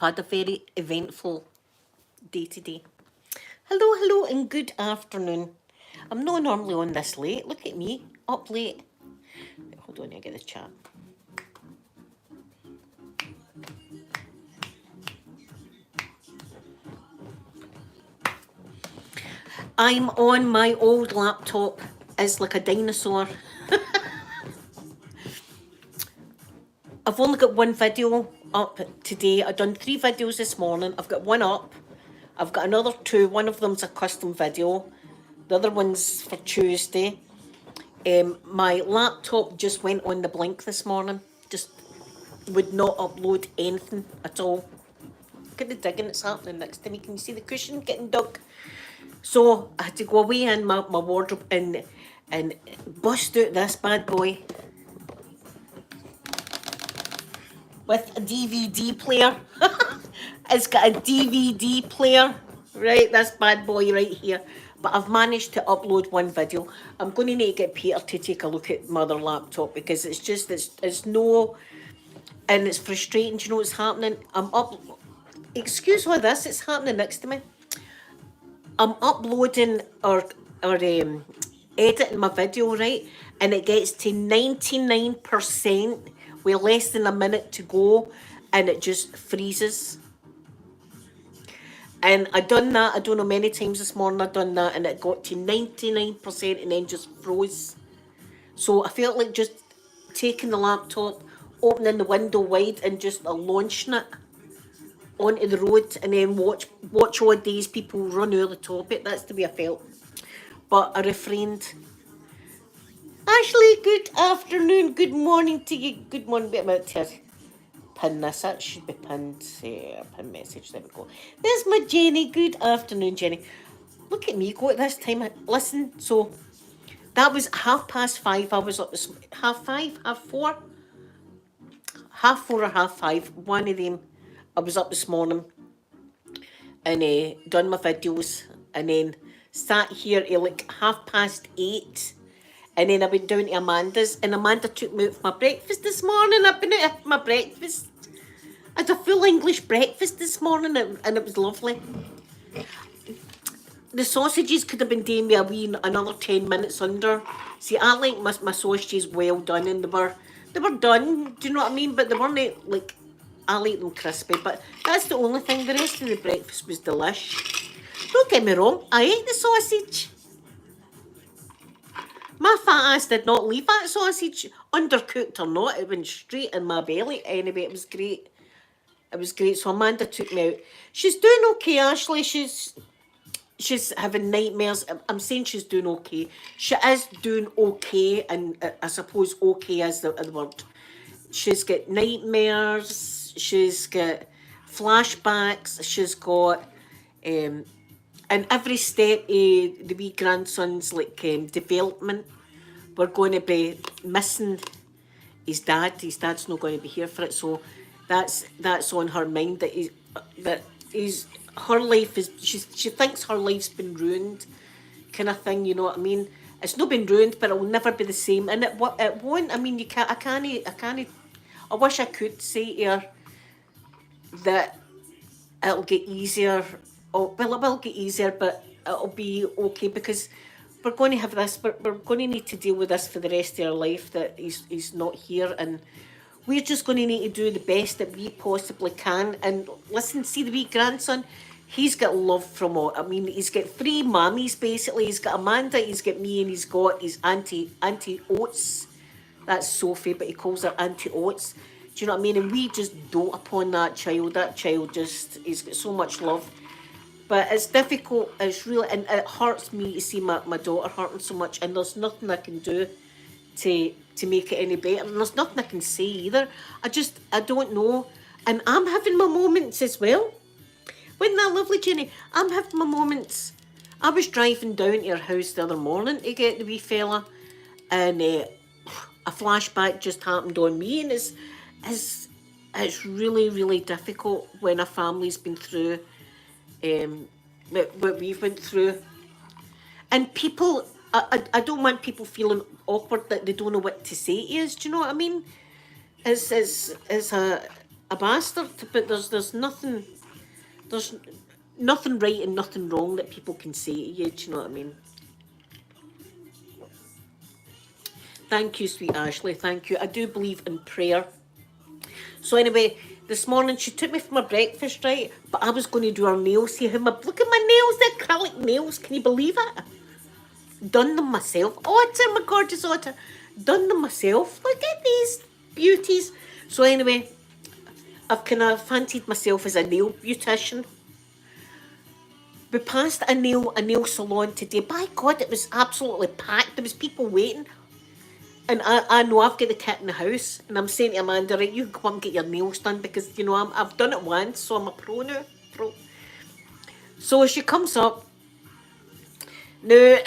Had a very eventful day today. Hello, and good afternoon. I'm not normally on this late. Look at me, up late. Hold on, I get the chat. I'm on my old laptop. It's like a dinosaur. I've only got one video up today. I've done 3 videos this morning. I've got one up. I've got another 2. One of them's a custom video. The other one's for Tuesday. My laptop just went on the blink this morning. Just would not upload anything at all. Look at the digging that's happening next to me. Can you see the cushion getting dug? So I had to go away in my wardrobe and bust out this bad boy with a DVD player. It's got a DVD player, right? This bad boy right here. But I've managed to upload one video. I'm going to need to get Peter to take a look at my other laptop because it's just, it's no, and it's frustrating. Do you know what's happening? I'm up, excuse me this, it's happening next to me. I'm uploading or editing my video, right? And it gets to 99% with less than a minute to go and it just freezes. And I done that, I don't know, many times this morning I've done that and it got to 99% and then just froze. So I felt like just taking the laptop, opening the window wide and just launching it onto the road and then watch all these people run over the top of it. That's the way I felt. But I refrained. Ashley, good afternoon. Good morning to you. Good morning. Wait a minute here. Pin this. That should be pinned. Pin message. There we go. There's my Jenny. Good afternoon, Jenny. Look at me go at this time. Listen, so that was 5:30. I was up this 5:30, 4:30. 4:30 or 5:30. One of them. I was up this morning and done my videos and then sat here at like 8:30 and then I went down to Amanda's and Amanda took me out for my breakfast this morning. I've been out for my breakfast. I had a full English breakfast this morning and it was lovely. The sausages could have been doing me another 10 minutes under. See, I like my sausages well done and they were done, do you know what I mean? But they weren't like, I like them crispy, but that's the only thing. The rest of the breakfast was delish. Don't get me wrong, I ate the sausage. My fat ass did not leave that sausage, undercooked or not. It went straight in my belly. Anyway, it was great. It was great. So Amanda took me out. She's doing okay, Ashley. She's having nightmares. I'm saying she's doing okay. She is doing okay, and I suppose okay is the word. She's got nightmares. She's got flashbacks. She's got, and every step of the wee grandson's like development, we're going to be missing his dad. His dad's not going to be here for it, so that's on her mind. That her life is. She thinks her life's been ruined, kind of thing. You know what I mean? It's not been ruined, but it will never be the same, and it won't. I mean, you can't. I can't. I wish I could say to her that it'll get easier. Oh, well, it will get easier, but it'll be okay because we're going to have this. We're going to need to deal with this for the rest of our life. That he's not here, and we're just going to need to do the best that we possibly can. And listen, see the wee grandson. He's got love from all. I mean, he's got 3 mummies basically. He's got Amanda, he's got me, and he's got his auntie Oates. That's Sophie, but he calls her Auntie Oates. Do you know what I mean? And we just dote upon that child. That child he's got so much love. But it's difficult, it's really, and it hurts me to see my daughter hurting so much, and there's nothing I can do to make it any better. And there's nothing I can say either. I don't know. And I'm having my moments as well. Wasn't that lovely, Jenny? I'm having my moments. I was driving down to her house the other morning to get the wee fella, and a flashback just happened on me, and it's really, really difficult when a family's been through what we've went through. And people, I don't want people feeling awkward that they don't know what to say to us, do you know what I mean? It's a bastard, but there's there's nothing right and nothing wrong that people can say to you. Do you know what I mean? Thank you, sweet Ashley. Thank you. I do believe in prayer. So anyway, this morning she took me for my breakfast, right? But I was going to do her nails. See how look at my nails, the acrylic nails. Can you believe it? Done them myself. Otter, my gorgeous otter. Done them myself. Look at these beauties. So anyway, I've kind of fancied myself as a nail beautician. We passed a nail salon today. By God, it was absolutely packed. There was people waiting. And I know I've got the kit in the house, and I'm saying to Amanda, right, you can come and get your nails done because, you know, I've done it once, so I'm a pro now. Pro. So she comes up. Now,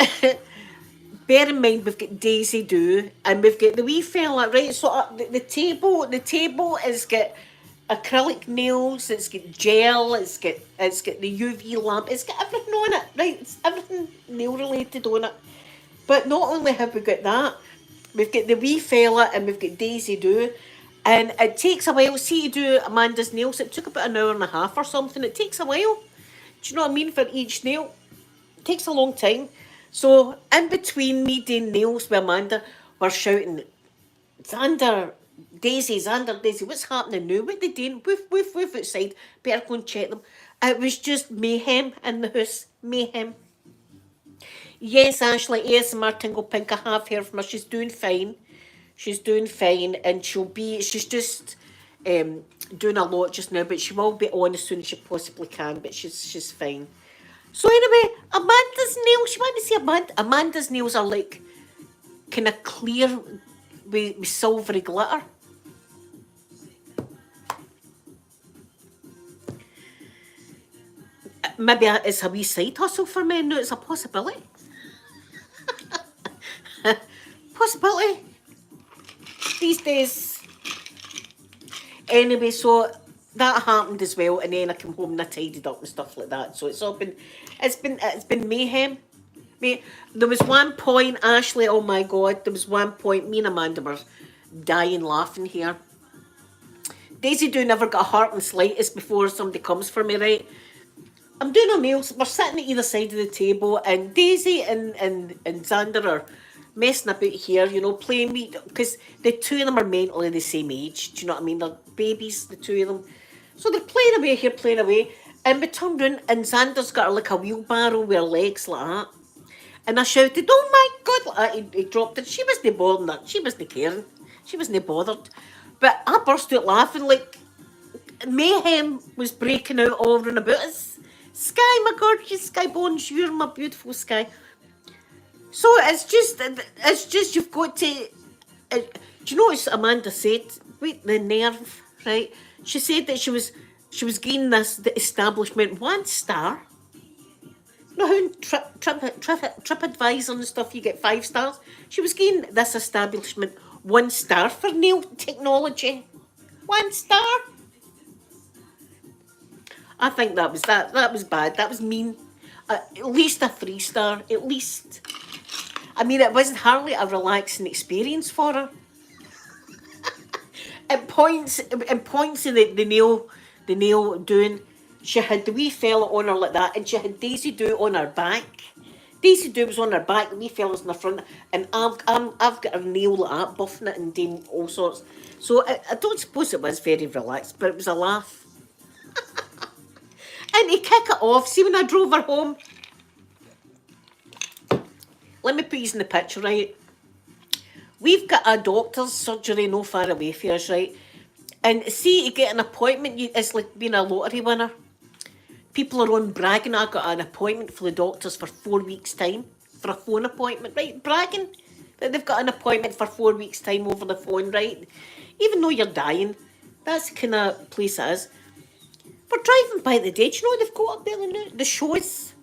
bear in mind, we've got Daisy Doo, and we've got the wee fella, right? So the table has got acrylic nails, it's got gel, it's got the UV lamp, it's got everything on it, right? It's everything nail related on it. But not only have we got that, we've got the wee fella and we've got Daisy Doo. And it takes a while. See, to do Amanda's nails, it took about an hour and a half or something. It takes a while. Do you know what I mean? For each nail. It takes a long time. So, in between me doing nails with Amanda, we're shouting, Xander, Daisy, what's happening now? What are they doing? Woof, woof, woof outside. Better go and check them. It was just mayhem in the house. Mayhem. Yes, Ashley, ASMR Tingle Pink, I have heard from her. She's doing fine. She's doing fine, and she's just doing a lot just now, but she will be on as soon as she possibly can, but she's fine. So anyway, Amanda's nails, you want to see Amanda's nails are like kind of clear with silvery glitter. Maybe it's a wee side hustle for me. No, it's a possibility. Possibility. These days. Anyway, so that happened as well, and then I came home and I tidied up and stuff like that. So it's been mayhem. There was one point, Ashley, oh my God, there was one point, me and Amanda were dying laughing here. Daisy Doo never got a heart in the slightest before somebody comes for me, right? I'm doing her nails, we're sitting at either side of the table, and Daisy and Xander are messing about here, you know, playing me, because the two of them are mentally the same age, do you know what I mean? They're babies, the two of them. So they're playing away here, playing away, and we turned round, and Xander's got like a wheelbarrow with her legs like that. And I shouted, oh my God, like that. He dropped it. She wasn't bothered that. She wasn't caring. She wasn't bothered. But I burst out laughing like mayhem was breaking out all around about us. Sky, my gorgeous Sky, bonjour, my beautiful Sky. So it's just you've got to. Do you know what Amanda said? Wait, the nerve, right? She said that she was giving the establishment 1 star. You know how in TripAdvisor and stuff you get 5 stars? She was giving this establishment 1 star for nail technology. 1 star. I think that was bad. That was mean. At least a 3 star. At least. I mean, it wasn't hardly a relaxing experience for her. At points of the nail doing, she had the wee fella on her like that, and she had Daisy Doo on her back. Daisy Doo was on her back, the wee fella's in the front, and I've got her nail like that, buffing it and doing all sorts. So I don't suppose it was very relaxed, but it was a laugh. And to kick it off, see when I drove her home, let me put you in the picture, right? We've got a doctor's surgery no far away from us, right? And see, to get an appointment, it's like being a lottery winner. People are on bragging, I got an appointment for the doctors for 4 weeks' time, for a phone appointment, right? Bragging that they've got an appointment for 4 weeks' time over the phone, right? Even though you're dying, that's the kind of place it is. We're driving by the day, do you know they've got up there now? The shows,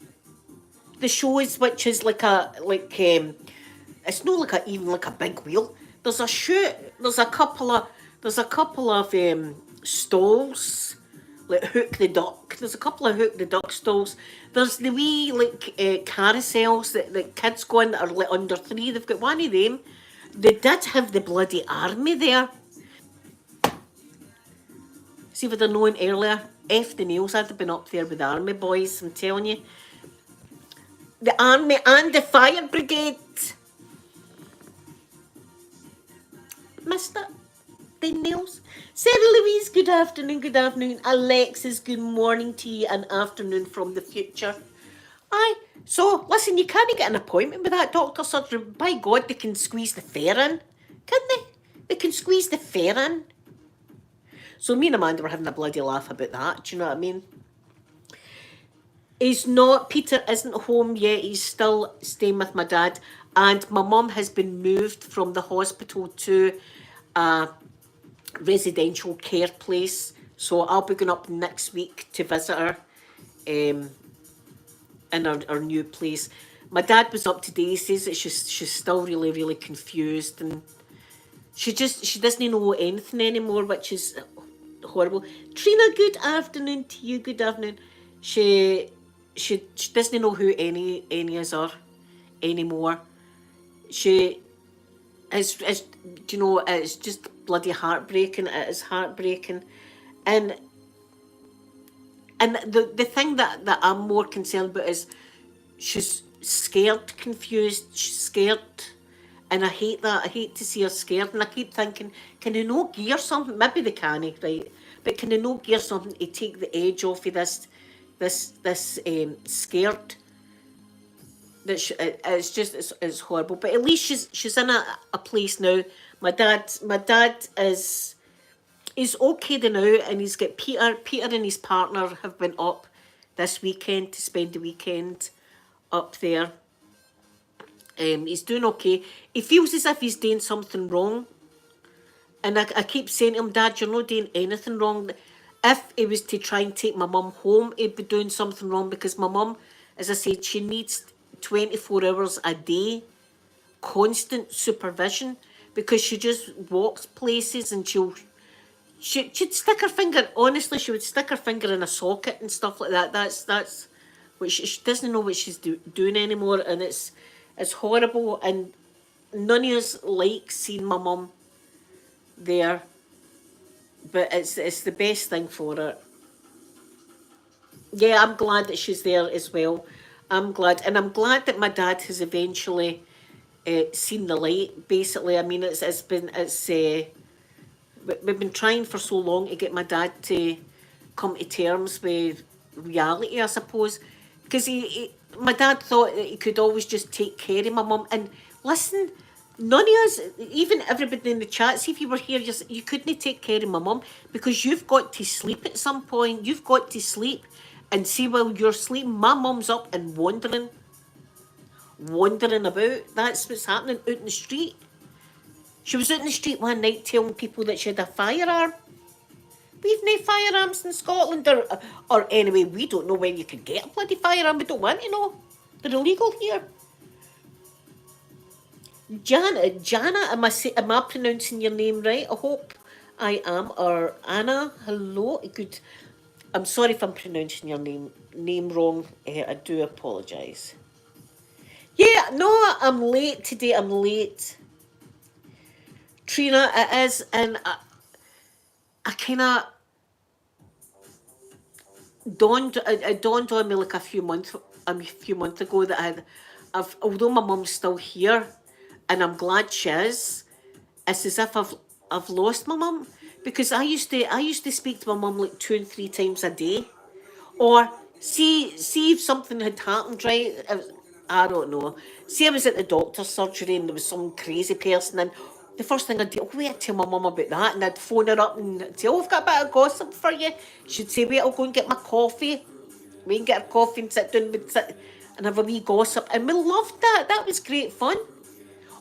which is it's not even like a big wheel. There's a chute. There's a couple of stalls, like Hook the Duck. There's a couple of Hook the Duck stalls. There's the wee carousels that kids go on that are like under 3. They've got one of them. They did have the bloody army there. See if I'd have known earlier, F the nails, I'd have been up there with the army boys, I'm telling you. The army and the fire brigade. Missed it. The nails. Sarah Louise, good afternoon, good afternoon. Alexis, good morning to you and afternoon from the future. Aye, so listen, you can't get an appointment with that doctor surgery. By God, they can squeeze the fare in, can't they? They can squeeze the fare in. So me and Amanda were having a bloody laugh about that, do you know what I mean? Peter isn't home yet, he's still staying with my dad. And my mum has been moved from the hospital to a residential care place. So I'll be going up next week to visit her in our new place. My dad was up today, he says that she's still really, really confused. And she doesn't know anything anymore, which is horrible. Trina, good afternoon to you, good afternoon. She doesn't know who any is are anymore. She is, do you know, it's just bloody heartbreaking. It is heartbreaking. And the thing that I'm more concerned about is she's scared, confused, she's scared. And I hate that. I hate to see her scared. And I keep thinking, can they no gear something? Maybe they can, right? But can they no gear something to take the edge off of this scared? It's horrible. But at least she's in a place now. My dad is okay now, and he's got Peter. Peter and his partner have been up this weekend to spend the weekend up there. He's doing okay. He feels as if he's doing something wrong. And I keep saying to him, Dad, you're not doing anything wrong. If he was to try and take my mum home, he'd be doing something wrong, because my mum, as I said, she needs 24 hours a day, constant supervision, because she just walks places and she'd stick her finger, honestly, she would stick her finger in a socket and stuff like that. That's what she doesn't know what she's doing anymore, and it's horrible, and none of us like seeing my mum there, but it's the best thing for her. Yeah, I'm glad that she's there as well. I'm glad, and I'm glad that my dad has eventually seen the light. Basically, I mean, we've been trying for so long to get my dad to come to terms with reality, I suppose, because my dad thought that he could always just take care of my mum. And listen, none of us, even everybody in the chat, see if you were here, you couldn't take care of my mum, because you've got to sleep at some point. You've got to sleep. And see, while you're sleeping, my mum's up and wandering about. That's what's happening out in the street. She was out in the street one night telling people that she had a firearm. We've no firearms in Scotland, or anyway, we don't know when you can get a bloody firearm. We don't want to know. They're illegal here. Jana, am I pronouncing your name right? I hope I am. Or Anna, hello. Good. I'm sorry if I'm pronouncing your name wrong. I do apologise. Yeah, no, I'm late today. I'm late. Trina, it is, and I kind of it dawned on me like a few months ago that although my mum's still here, and I'm glad she is, it's as if I've lost my mum, because I used to speak to my mum like 2 and 3 times a day, or see if something had happened, right? I don't know. See, I was at the doctor's surgery and there was some crazy person, and the first thing I'd do, wait, I'd tell my mum about that, and I'd phone her up and say, oh, I've got a bit of gossip for you. She'd say, wait, I'll go and get my coffee. We can get our coffee and sit down and have a wee gossip. And we loved that. That was great fun.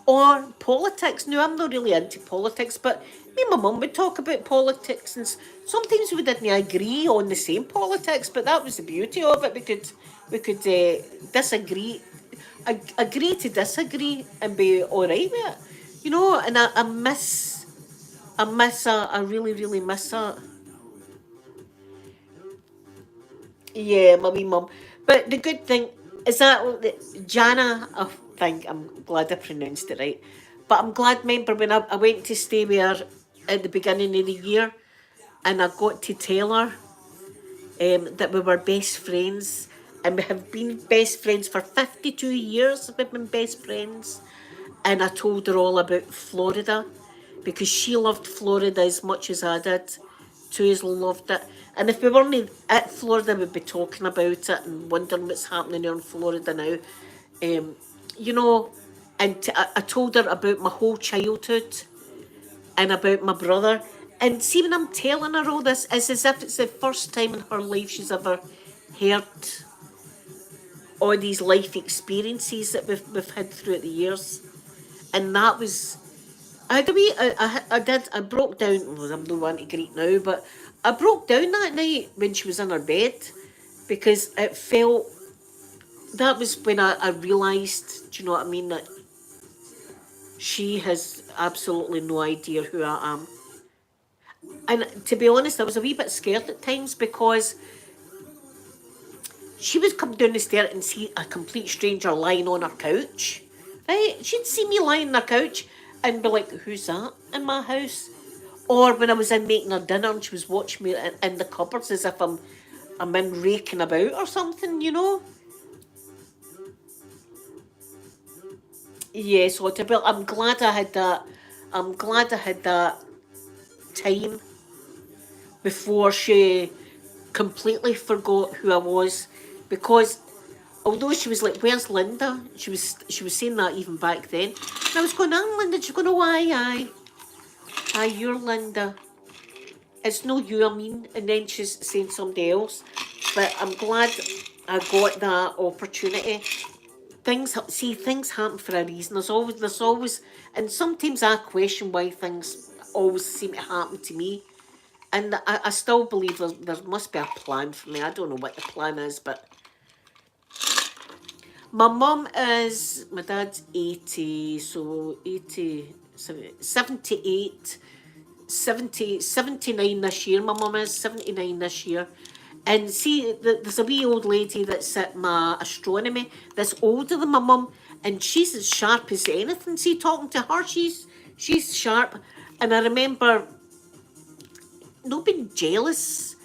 Or politics. No, I'm not really into politics, but me and my mum would talk about politics, and sometimes we didn't agree on the same politics, but that was the beauty of it. We could disagree, agree to disagree, and be all right with it. You know, and I really, really miss her. Yeah, my wee mum. But the good thing is that Jana, I think, I'm glad I pronounced it right. But I'm glad, remember, when I went to stay with her at the beginning of the year, and I got to tell her that we were best friends, and we have been best friends for 52 years. We've been best friends. And I told her all about Florida because she loved Florida as much as I did. Too's loved it. And if we weren't at Florida, we'd be talking about it and wondering what's happening here in Florida now. Um, you know, and I told her about my whole childhood and about my brother. And see, when I'm telling her all this, it's as if it's the first time in her life she's ever heard all these life experiences that we've had throughout the years. And that was, I had a wee, I broke down, well, I'm no one to greet now, but I broke down that night when she was in her bed because it felt, that was when I realised, do you know what I mean, that she has absolutely no idea who I am. And to be honest, I was a wee bit scared at times because she would come down the stairs and see a complete stranger lying on her couch. Right? She'd see me lying on her couch and be like, who's that in my house? Or when I was in making her dinner and she was watching me in the cupboards as if I'm in raking about or something, you know? Yeah, so well, I'm glad I had that. I'm glad I had that time before she completely forgot who I was, because although she was like, "Where's Linda?" She was saying that even back then. And I was going, "I'm Linda." She's going, "Oh, aye, you're Linda. It's no you, I mean." And then she's saying somebody else. But I'm glad I got that opportunity. Things happen for a reason. There's always, and sometimes I question why things always seem to happen to me. And I still believe there must be a plan for me. I don't know what the plan is, but my dad's 80, so 80, 78, 79 this year. My mum is 79 this year. And see, there's a wee old lady that's at my astronomy that's older than my mum, and she's as sharp as anything. See, talking to her, she's sharp. And I remember not being jealous.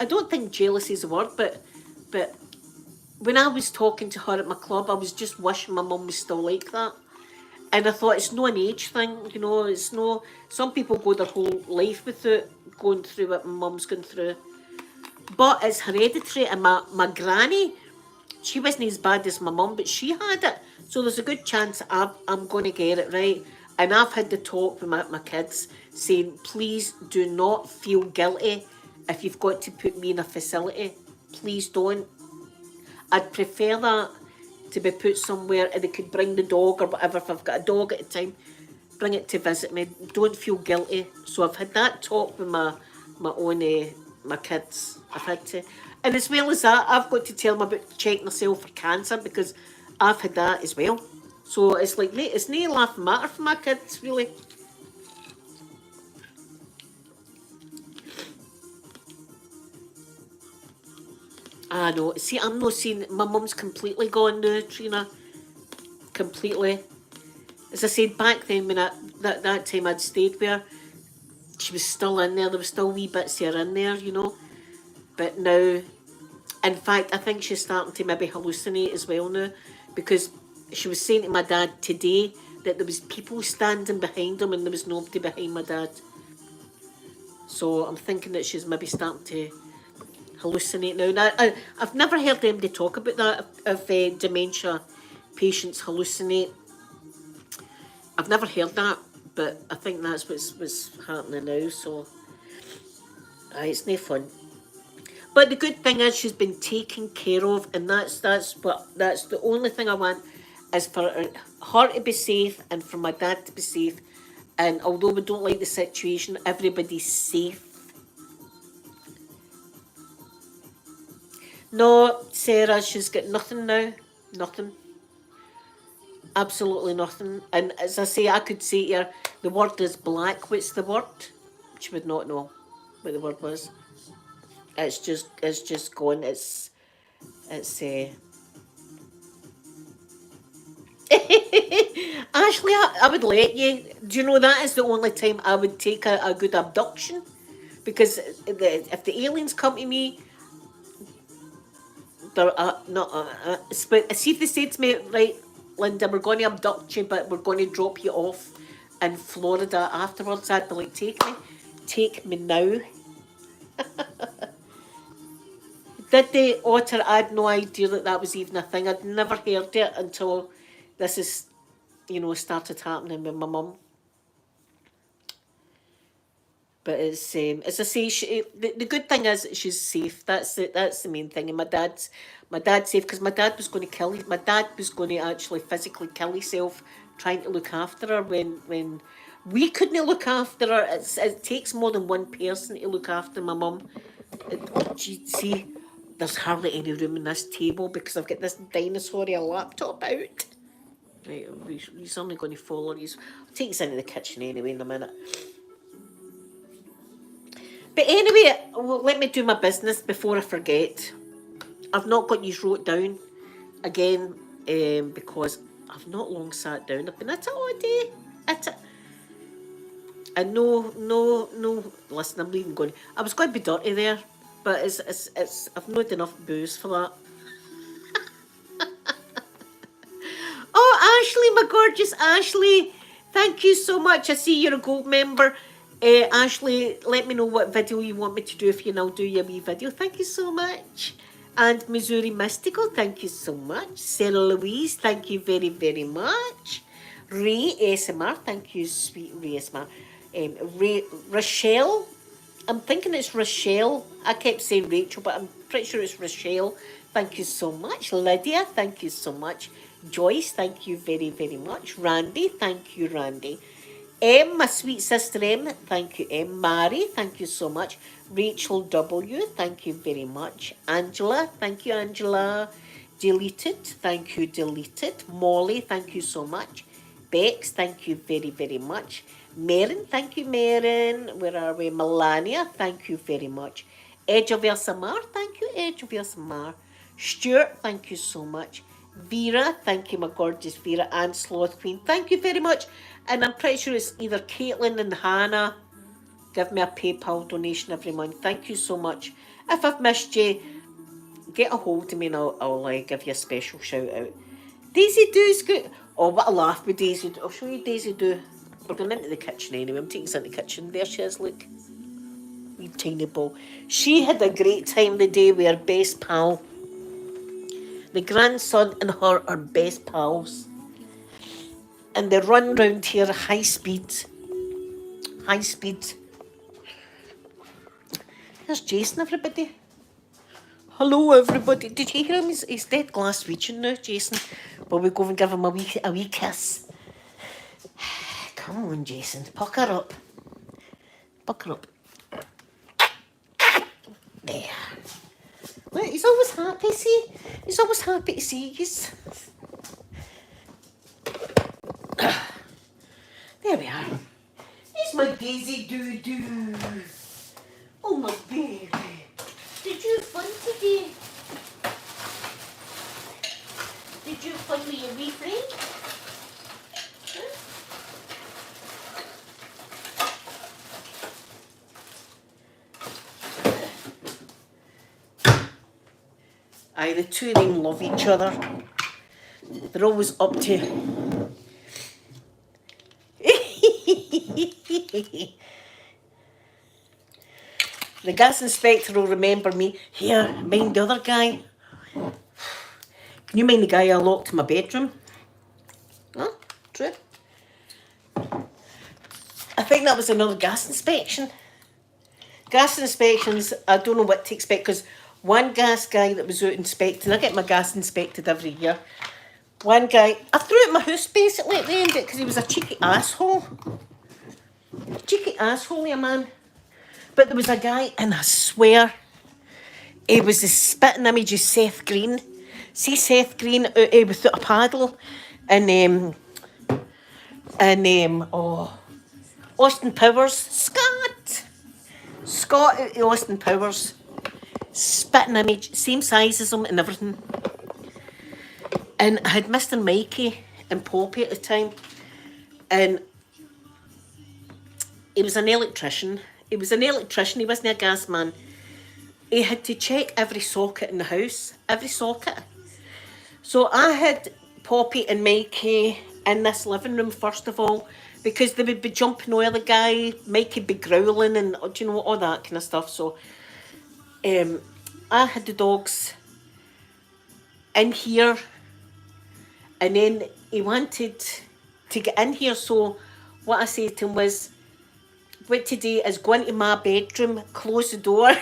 I don't think jealous is a word, but when I was talking to her at my club, I was just wishing my mum was still like that. And I thought it's no an age thing, you know. It's no. Some people go their whole life without going through what my mum's going through, but it's hereditary. And my granny, she wasn't as bad as my mum, but she had it. So there's a good chance I'm going to get it right. And I've had the talk with my kids saying, please do not feel guilty if you've got to put me in a facility. Please don't. I'd prefer that to be put somewhere and they could bring the dog or whatever. If I've got a dog at the time, bring it to visit me. Don't feel guilty. So I've had that talk with my own my kids. I've had to, and as well as that, I've got to tell them about checking myself for cancer because I've had that as well. So it's like, it's no laughing matter for my kids, really. I know. See, I'm not seeing. My mum's completely gone now, Trina. Completely. As I said back then, when that time I'd stayed with her, she was still in there. There was still wee bits of her in there, you know. But now, in fact, I think she's starting to maybe hallucinate as well now, because she was saying to my dad today that there was people standing behind him and there was nobody behind my dad. So I'm thinking that she's maybe starting to hallucinate now. Now I've never heard anybody talk about that, if dementia patients hallucinate. I've never heard that, but I think that's what's happening now. So it's no fun. But the good thing is she's been taken care of, and that's the only thing I want is for her to be safe and for my dad to be safe. And although we don't like the situation, everybody's safe. No, Sarah, she's got nothing now. Nothing. Absolutely nothing. And as I say, I could say to her, the word is black. What's the word? She would not know what the word was. It's just gone. It's Ashley, I would let you. Do you know that is the only time I would take a good abduction? Because if the aliens come to me, they're not. But see if they say to me, right, Linda, we're going to abduct you, but we're going to drop you off in Florida afterwards. I'd be like, take me now. Did they otter? I had no idea that that was even a thing. I'd never heard it until this is, started happening with my mum. But it's as I say, the good thing is that she's safe. That's the main thing. And my dad's safe because my dad was going to kill. My dad was going to actually physically kill himself trying to look after her when we couldn't look after her. It takes more than one person to look after my mum. See, there's hardly any room in this table because I've got this dinosaur laptop out. Right, he's only going to follow. I'll take us into the kitchen anyway in a minute. But anyway, well, let me do my business before I forget. I've not got you wrote down again because I've not long sat down. I've been at it all day. And no. Listen, I'm not even going. I was going to be dirty there, but it's. I've not enough booze for that. Oh, Ashley, my gorgeous Ashley, thank you so much. I see you're a gold member. Ashley, let me know what video you want me to do if you now do your wee video. Thank you so much. And Missouri Mystical, thank you so much. Sarah Louise, thank you very, very much. Ray ASMR, thank you, sweet Ray ASMR. Rochelle, I'm thinking it's Rochelle. I kept saying Rachel, but I'm pretty sure it's Rochelle. Thank you so much. Lydia, thank you so much. Joyce, thank you very, very much. Randy, thank you, Randy. M, my sweet sister M, thank you, M. Mary, thank you so much. Rachel W, thank you very much. Angela, thank you, Angela. Deleted, thank you, Deleted. Molly, thank you so much. Bex, thank you very, very much. Marin, thank you, Marin. Where are we? Melania, thank you very much. Edge of Elsamar, thank you, Edge of Elsamar. Stuart, thank you so much. Vera, thank you, my gorgeous Vera. And Sloth Queen, thank you very much. And I'm pretty sure it's either Caitlin and Hannah. Give me a PayPal donation every month. Thank you so much. If I've missed you, get a hold of me and I'll give you a special shout out. Daisy Doo's good. Oh, what a laugh with Daisy Doo. I'll show you Daisy Doo. We're going into the kitchen anyway. I'm taking us into the kitchen. There she is, look. Wee tiny ball. She had a great time the day with her best pal. The grandson and her are best pals. And they run round here high speed. High speed. There's Jason, everybody. Hello, everybody. Did you hear him? He's dead Glaswegian now, Jason. But we'll go and give him a wee kiss. Come on, Jason. Pucker up. Pucker up. There. Look, he's always happy, see? He's always happy to see you. There we are. Here's my Daisy Doo. Oh, my baby. Did you have fun today? Did you have fun with your wee friend? Aye, the two of them love each other. They're always up to... The gas inspector will remember me. Here, mind the other guy. Can you mind the guy I locked in my bedroom? Huh? True. I think that was another gas inspection. Gas inspections, I don't know what to expect because one gas guy that was out inspecting, I get my gas inspected every year. One guy, I threw it in my house basically at the end of it because he was a cheeky asshole. Cheeky asshole, a man. But there was a guy, and I swear, he was the spitting image of Seth Green. See Seth Green without a paddle, and Austin Powers, Scott out of Austin Powers, spitting image, same size as him and everything. And I had Mr. Mikey and Poppy at the time, and he was an electrician. he was an electrician, he wasn't a gas man. He had to check every socket in the house, every socket. So I had Poppy and Mikey in this living room first of all, because they would be jumping over the guy, Mikey would be growling and do you know all that kind of stuff. So I had the dogs in here, and then he wanted to get in here. So what I said to him was, what today is go into my bedroom, close the door,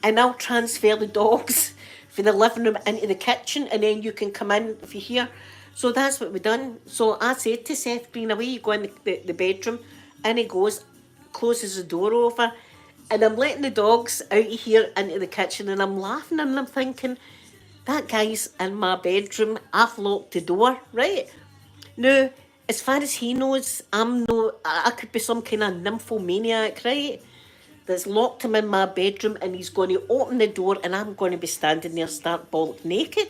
and I'll transfer the dogs from the living room into the kitchen, and then you can come in if you're here. So that's what we done. So I said to Seth Green, away you go in the bedroom, and he goes, closes the door over, and I'm letting the dogs out of here into the kitchen, and I'm laughing and I'm thinking, that guy's in my bedroom, I've locked the door, right? Now, as far as he knows, I could be some kind of nymphomaniac, right? That's locked him in my bedroom, and he's going to open the door, and I'm going to be standing there stark bollock naked.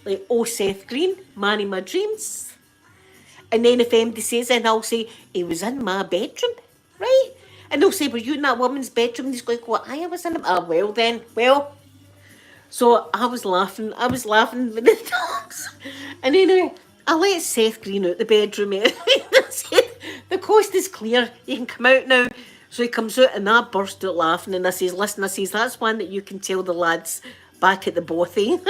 Like, oh, Seth Green, man of my dreams. And then if anybody says it, I'll say, he was in my bedroom, right? And they'll say, were you in that woman's bedroom? And he's going, well, I was in it. Ah, well then, well. So I was laughing with the dogs. And then I let Seth Green out the bedroom. The coast is clear, you can come out now. So he comes out, and I burst out laughing, and I says, listen, that's one that you can tell the lads back at the bothy.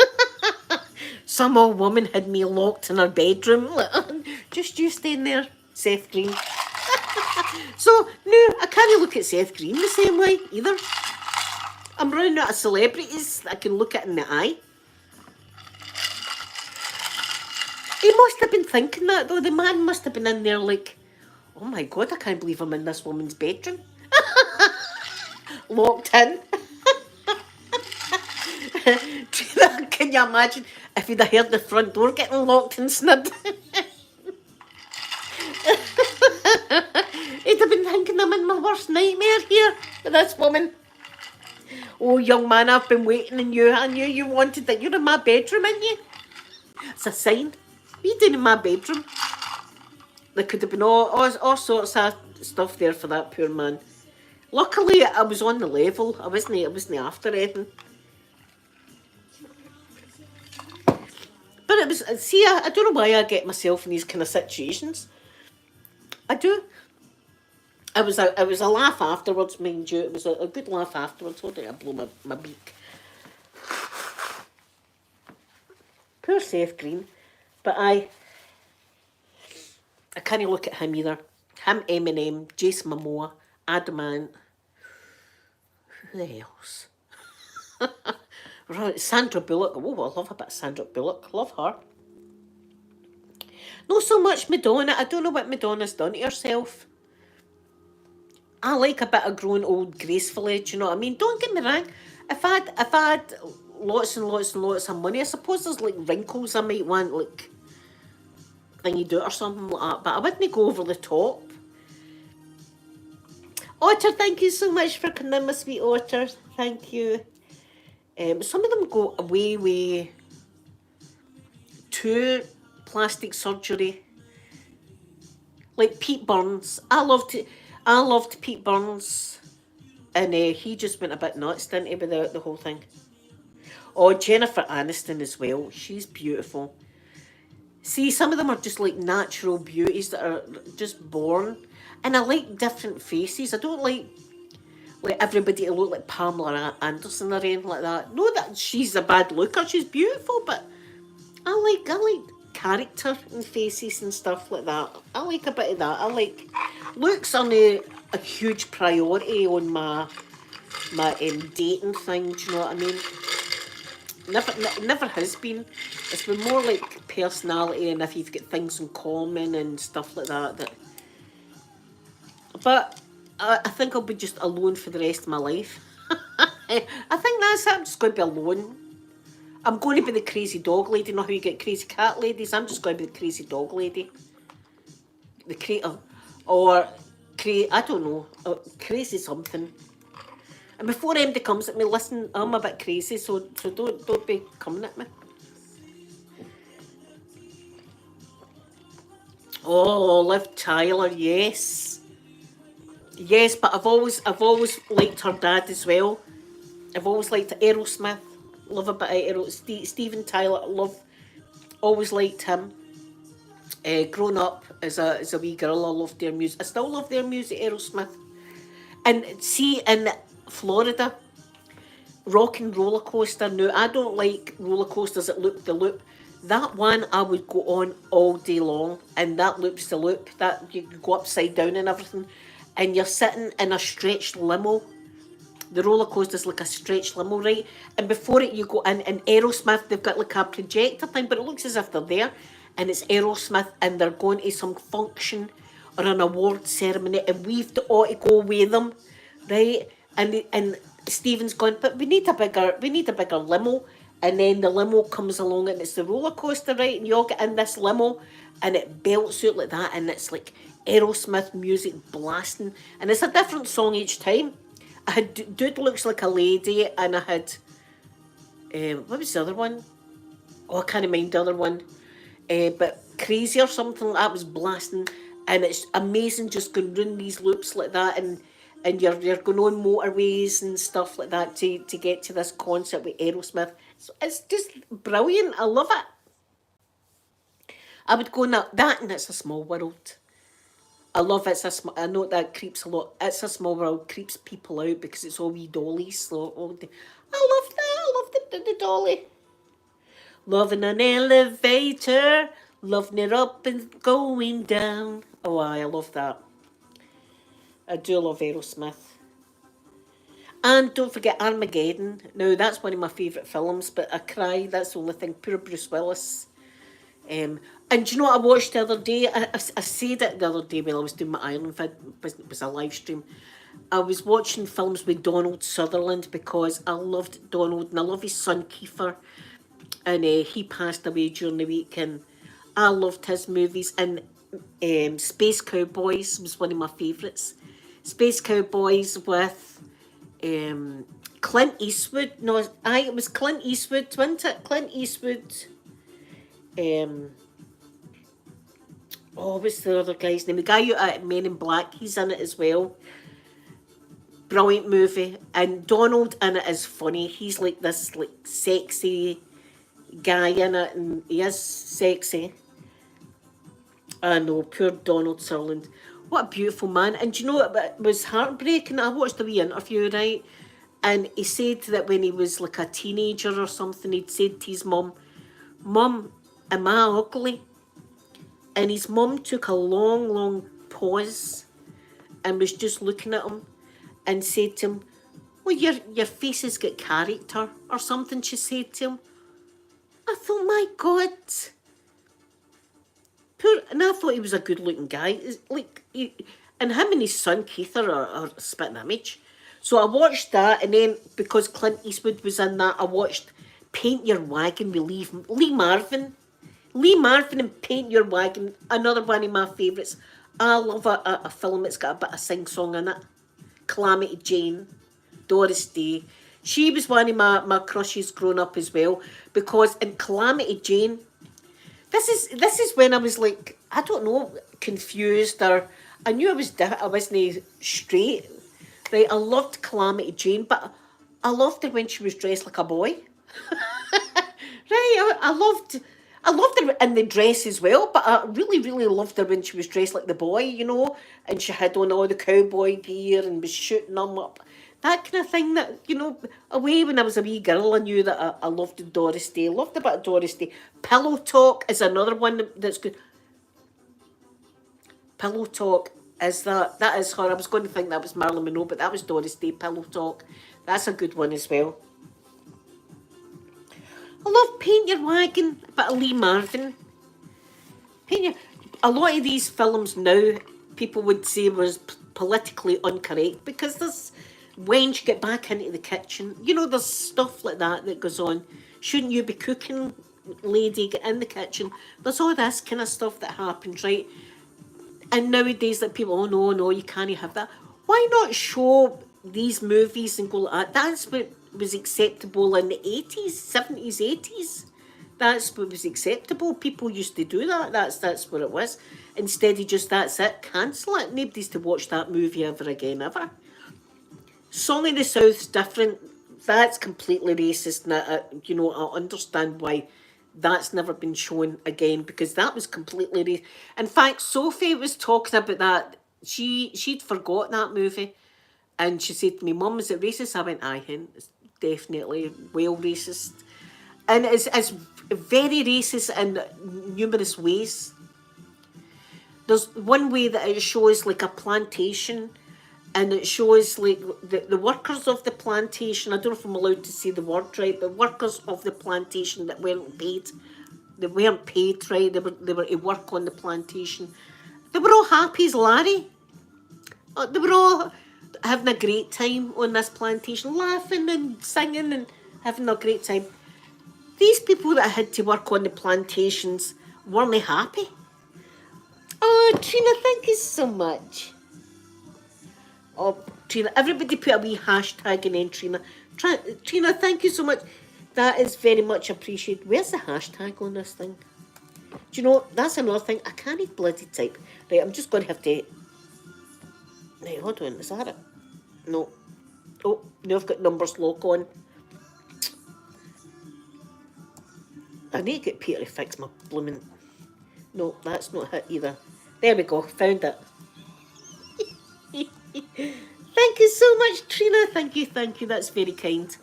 Some old woman had me locked in her bedroom. Just you staying there, Seth Green. So, no, I can't look at Seth Green the same way either. I'm running out of celebrities that I can look at in the eye. He must have been thinking that, though. The man must have been in there like, oh my God, I can't believe I'm in this woman's bedroom. Locked in. Can you imagine if he'd have heard the front door getting locked and snibbed? He'd have been thinking I'm in my worst nightmare here with this woman. Oh, young man, I've been waiting on you. I knew you wanted that. You're in my bedroom, ain't you? It's a sign. What are you doing in my bedroom? There could have been all sorts of stuff there for that poor man. Luckily, I was on the level. I wasn't after anything. But it was, see, I don't know why I get myself in these kind of situations. I do. It was a laugh afterwards, mind you. It was a good laugh afterwards. Hold on, I blow my beak. Poor Seth Green. But I can't look at him either. Him, Eminem, Jason Momoa, Adamant. Who else? Right, Sandra Bullock. Oh, I love a bit of Sandra Bullock. Love her. Not so much Madonna. I don't know what Madonna's done to herself. I like a bit of growing old gracefully, do you know what I mean? Don't get me wrong. If I had lots and lots and lots of money, I suppose there's like wrinkles I might want, like thingy do it or something like that. But I wouldn't go over the top. Otter, thank you so much for coming in, my sweet Otter. Thank you. Some of them go way to plastic surgery. Like Pete Burns. I loved Pete Burns. And he just went a bit nuts, didn't he, with the whole thing. Oh, Jennifer Aniston as well. She's beautiful. See, some of them are just like natural beauties that are just born. And I like different faces. I don't like everybody to look like Pamela Anderson or anything like that. No, that she's a bad looker. She's beautiful, but I like character and faces and stuff like that. I like a bit of that. I like looks on a huge priority on my dating thing. Do you know what I mean? Never has been. It's been more like personality and if you've got things in common and stuff like that. But I think I'll be just alone for the rest of my life. I think that's it. I'm just going to be alone. I'm going to be the crazy dog lady. You know how you get crazy cat ladies? I'm just going to be the crazy dog lady. The creator. Or, I don't know. Crazy something. And before anybody comes at me, listen, I'm a bit crazy, so don't be coming at me. Oh, Liv Tyler, yes. Yes, but I've always liked her dad as well. I've always liked Aerosmith. Love a bit of Steven Tyler. Love. Always liked him. Grown up as a wee girl, I loved their music. I still love their music, Aerosmith. And see, in Florida, Rock and Roller Coaster. Now, I don't like roller coasters that loop the loop. That one I would go on all day long, and that loops the loop. That you go upside down and everything, and you're sitting in a stretched limo. The roller coaster's like a stretched limo, right? And before it, you go in, and Aerosmith, they've got like a projector thing, but it looks as if they're there, and it's Aerosmith, and they're going to some function or an award ceremony, and we've all to go with them, right? And Stephen's gone, but we need a bigger limo, and then the limo comes along, and it's the roller coaster, right? And you all get in this limo, and it belts out like that, and it's like Aerosmith music blasting, and it's a different song each time. I had Dude Looks Like a Lady, and I had what was the other one? Oh, I can't mind the other one. But Crazy or something like that was blasting, and it's amazing just going round these loops like that, and you're going on motorways and stuff like that to get to this concert with Aerosmith. So it's just brilliant. I love it. I would go on that, and It's a Small World. I love I know that creeps a lot. It's a Small World creeps people out because it's all wee dollies. So I love that. I love the dolly. Loving an elevator, loving it up and going down. Oh, I love that. I do love Aerosmith. And don't forget Armageddon. Now, that's one of my favourite films, but I cry. That's the only thing. Poor Bruce Willis. And do you know what I watched the other day? I said it the other day when I was doing my Ireland vid. It was a live stream. I was watching films with Donald Sutherland because I loved Donald and I love his son Kiefer. And he passed away during the week, and I loved his movies. And Space Cowboys was one of my favourites. Space Cowboys with Clint Eastwood. No, it was Clint Eastwood, wasn't it? Clint Eastwood. What's the other guy's name? The guy who Men in Black. He's in it as well. Brilliant movie, and Donald in it is funny. He's like this like sexy guy in it, and he is sexy. I know, poor Donald Sutherland. What a beautiful man. And do you know what was heartbreaking? I watched the wee interview, right? And he said that when he was like a teenager or something, he'd said to his mum, "Mum, am I ugly?" And his mum took a long, long pause and was just looking at him and said to him, "Well, your face has got character," or something, she said to him. I thought, my God. Poor, and I thought he was a good looking guy. And him and his son Keith are a spitting image. So I watched that, and then because Clint Eastwood was in that, I watched Paint Your Wagon with Lee Marvin. Lee Marvin and Paint Your Wagon, another one of my favourites. I love a film that's got a bit of sing-song in it. Calamity Jane, Doris Day. She was one of my crushes growing up as well, because in Calamity Jane, this is when I was like, I don't know, confused, or I knew I wasn't straight. Right, I loved Calamity Jane, but I loved her when she was dressed like a boy. Right, I loved her in the dress as well, but I really, really loved her when she was dressed like the boy, and she had on all the cowboy gear and was shooting them up. That kind of thing that, away when I was a wee girl, I knew that I loved Doris Day. Loved a bit of Doris Day. Pillow Talk is another one that's good. Pillow Talk is that is her. I was going to think that was Marilyn Monroe, but that was Doris Day. Pillow Talk. That's a good one as well. I love Paint Your Wagon, a bit of Lee Marvin. A lot of these films now, people would say was politically incorrect because there's wench get back into the kitchen. There's stuff like that goes on. Shouldn't you be cooking, lady? Get in the kitchen. There's all this kind of stuff that happens, right? And nowadays, that people, oh no, you can't have that. Why not show these movies and go like that? That's what was acceptable in the 80s, 70s, 80s. That's what was acceptable. People used to do that. That's what it was. Instead of just that's it, cancel it. Nobody's to watch that movie ever again, ever. Song of the South's different. That's completely racist. And I understand why that's never been shown again, because that was completely racist. In fact, Sophie was talking about that. She'd forgot that movie, and she said to me, "Mum, is it racist?" I went, "Aye, hen, it's definitely well racist." And it's very racist in numerous ways. There's one way that it shows like a plantation, and it shows like the workers of the plantation. I don't know if I'm allowed to say the word right, but workers of the plantation that weren't paid. They weren't paid right. They were to work on the plantation. They were all happy as Larry. They were all having a great time on this plantation, laughing and singing and having a great time. These people that had to work on the plantations weren't happy. Oh, Trina, thank you so much. Oh, Trina, everybody put a wee hashtag in then, Trina. Trina, thank you so much. That is very much appreciated. Where's the hashtag on this thing? Do you know, that's another thing. I can't bloody type. Right, I'm just going to have to... Right, hold on. Is that it? No. Oh, now I've got numbers lock on. I need to get Peter to fix my blooming... No, that's not it either. There we go. Found it. Thank you so much, Trina. Thank you. That's very kind.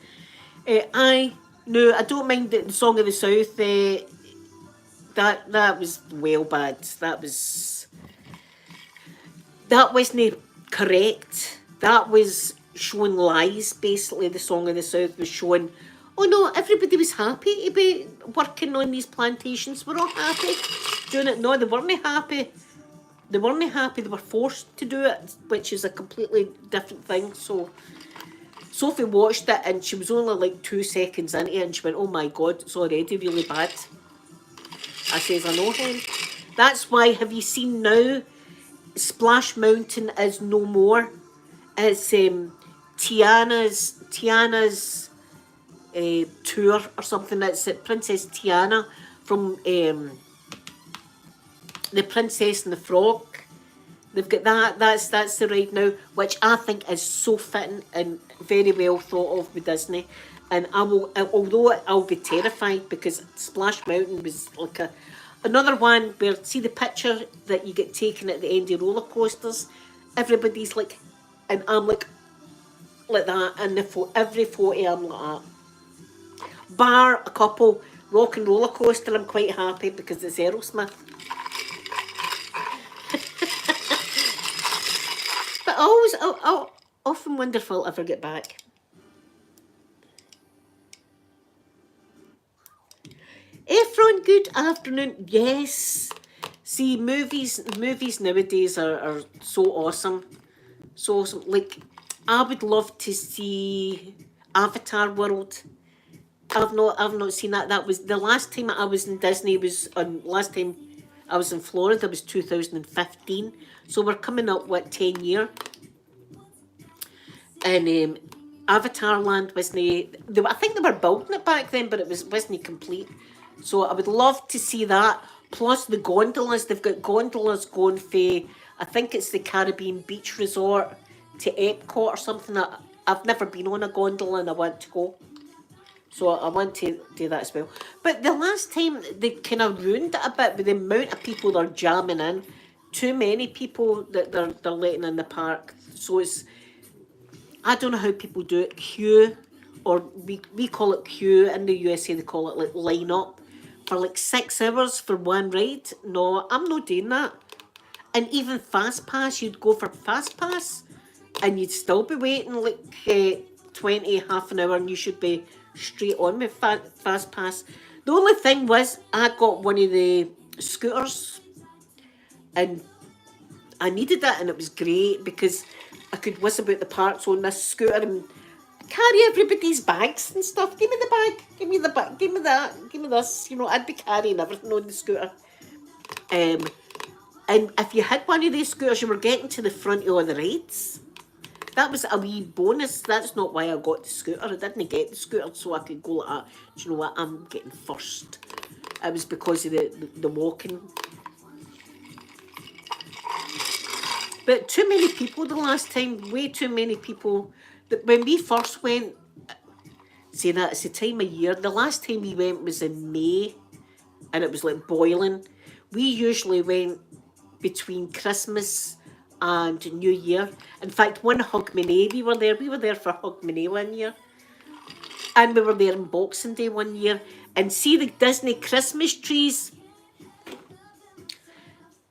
I don't mind the Song of the South. That was well bad. That wasn't correct. That was showing lies. Basically, the Song of the South was showing, oh no, everybody was happy to be working on these plantations. We're all happy doing it. No, they weren't happy. They weren't happy. They were forced to do it, which is a completely different thing. So Sophie watched it, and she was only like 2 seconds into it, and she went, "Oh my God, it's already really bad." I says, "I know, hen." That's why, have you seen now, Splash Mountain is no more. It's Tiana's tour or something. It's Princess Tiana from The Princess and the Frog. They've got that. That's the ride now, which I think is so fitting and very well thought of with Disney. And although I'll be terrified, because Splash Mountain was like another one where, see the picture that you get taken at the end of roller coasters, everybody's like, and I'm like that, and every photo I'm like that. Bar a couple, Rock and Roller Coaster, I'm quite happy because it's Aerosmith. But I often wonder if I'll ever get back. Efron, good afternoon. Yes. See, movies nowadays are so awesome. So awesome. Like, I would love to see Avatar World. I've not seen that. That was the last time I was in Disney. Last time I was in Florida was 2015. So we're coming up 10 year. And Avatar Land wasn't. I think they were building it back then, but it wasn't complete. So I would love to see that. Plus the gondolas. They've got gondolas going for, I think it's the Caribbean Beach Resort to Epcot or something. I've never been on a gondola and I want to go. So I want to do that as well. But the last time they kind of ruined it a bit with the amount of people they're jamming in. Too many people that they're letting in the park. So I don't know how people do it. Queue, or we call it queue. In the USA they call it like line up for like 6 hours for one ride. No, I'm not doing that. And even Fast Pass, you'd go for Fast Pass and you'd still be waiting like 20, half an hour, and you should be straight on with Fast Pass. The only thing was, I got one of the scooters and I needed it, and it was great because I could whiz about the parks on this scooter and carry everybody's bags and stuff. Give me the bag, give me the bag, give me that, give me this. You know, I'd be carrying everything on the scooter. And if you had one of these scooters, you were getting to the front of all the rides. That was a wee bonus. That's not why I got the scooter. I didn't get the scooter so I could go like that. Do you know what? I'm getting first. It was because of the walking. But too many people the last time, way too many people. When we first went, see that it's the time of year. The last time we went was in May, and it was like boiling. We usually went between Christmas and New Year. In fact, one Hogmanay we were there. We were there for Hogmanay one year. And we were there on Boxing Day one year. And see the Disney Christmas trees?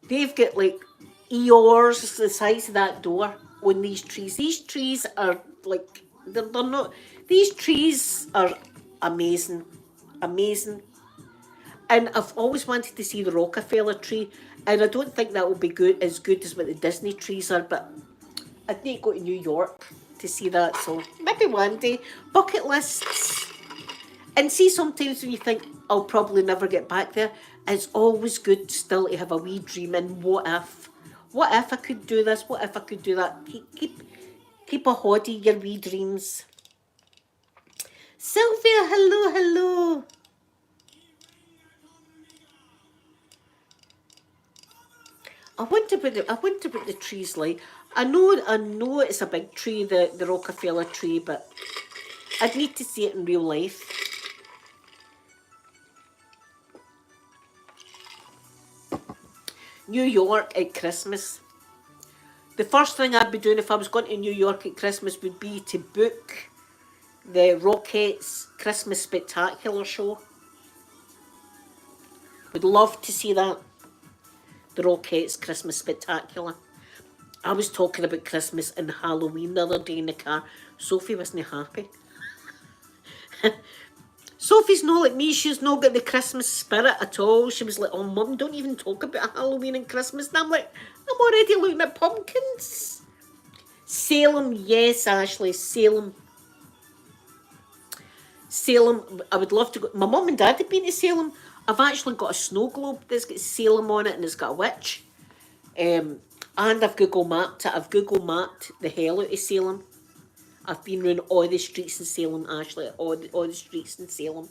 They've got like Eeyores the size of that door on these trees. These trees are like, they're not, these trees are amazing. Amazing. And I've always wanted to see the Rockefeller tree, and I don't think that will be as good as what the Disney trees are, but I'd need to go to New York to see that, so maybe one day. Bucket lists. And see, sometimes when you think, I'll probably never get back there, it's always good still to have a wee dream, and what if? What if I could do this? What if I could do that? Keep a hoddie your wee dreams. Sylvia, hello, hello. I wonder what the tree's like. I know it's a big tree, the Rockefeller tree, but I'd need to see it in real life. New York at Christmas. The first thing I'd be doing if I was going to New York at Christmas would be to book the Rockettes Christmas Spectacular show. Would love to see that. The Rockettes Christmas Spectacular. I was talking about Christmas and Halloween the other day in the car. Sophie wasn't happy. Sophie's not like me. She's not got the Christmas spirit at all. She was like, oh, Mum, don't even talk about Halloween and Christmas. And I'm like, I'm already looking at pumpkins. Salem, yes, Ashley, Salem. Salem, I would love to go. My mum and dad have been to Salem. I've actually got a snow globe that's got Salem on it and it's got a witch. And I've Google mapped it. I've Google mapped the hell out of Salem. I've been around all the streets in Salem, Ashley. All the streets in Salem.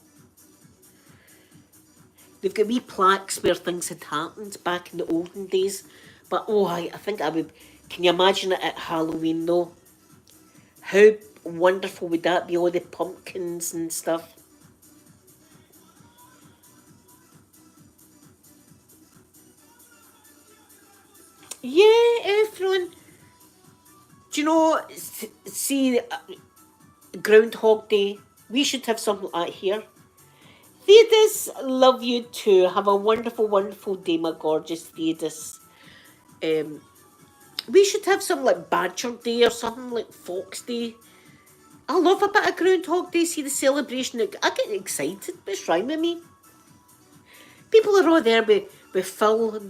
They've got wee plaques where things had happened back in the olden days. But oh, I think I would. Can you imagine it at Halloween though? How wonderful would that be? All the pumpkins and stuff. Yeah, everyone. Do you know, see, Groundhog Day, we should have something like that here. Theodis, love you too. Have a wonderful, wonderful day, my gorgeous Theodis. We should have something like Badger Day or something like Fox Day. I love a bit of Groundhog Day, see the celebration. I get excited, but it's right with me. People are all there with Phil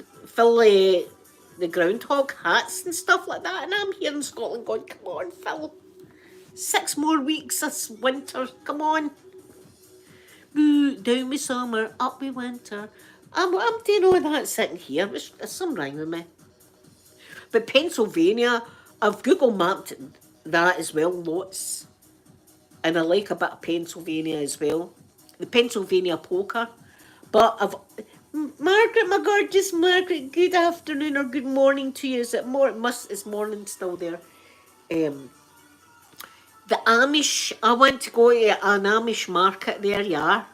the groundhog hats and stuff like that, and I'm here in Scotland going, come on, Phil. 6 more weeks this winter, come on. Boo, down with summer, up with winter. I'm doing all that sitting here. There's some rhyme with me. But Pennsylvania, I've Google mapped that as well, lots. And I like a bit of Pennsylvania as well. The Pennsylvania polka. But Margaret, my gorgeous Margaret, good afternoon or good morning to you. Is it more? It's morning still there. The Amish, I went to go to an Amish market there, yeah.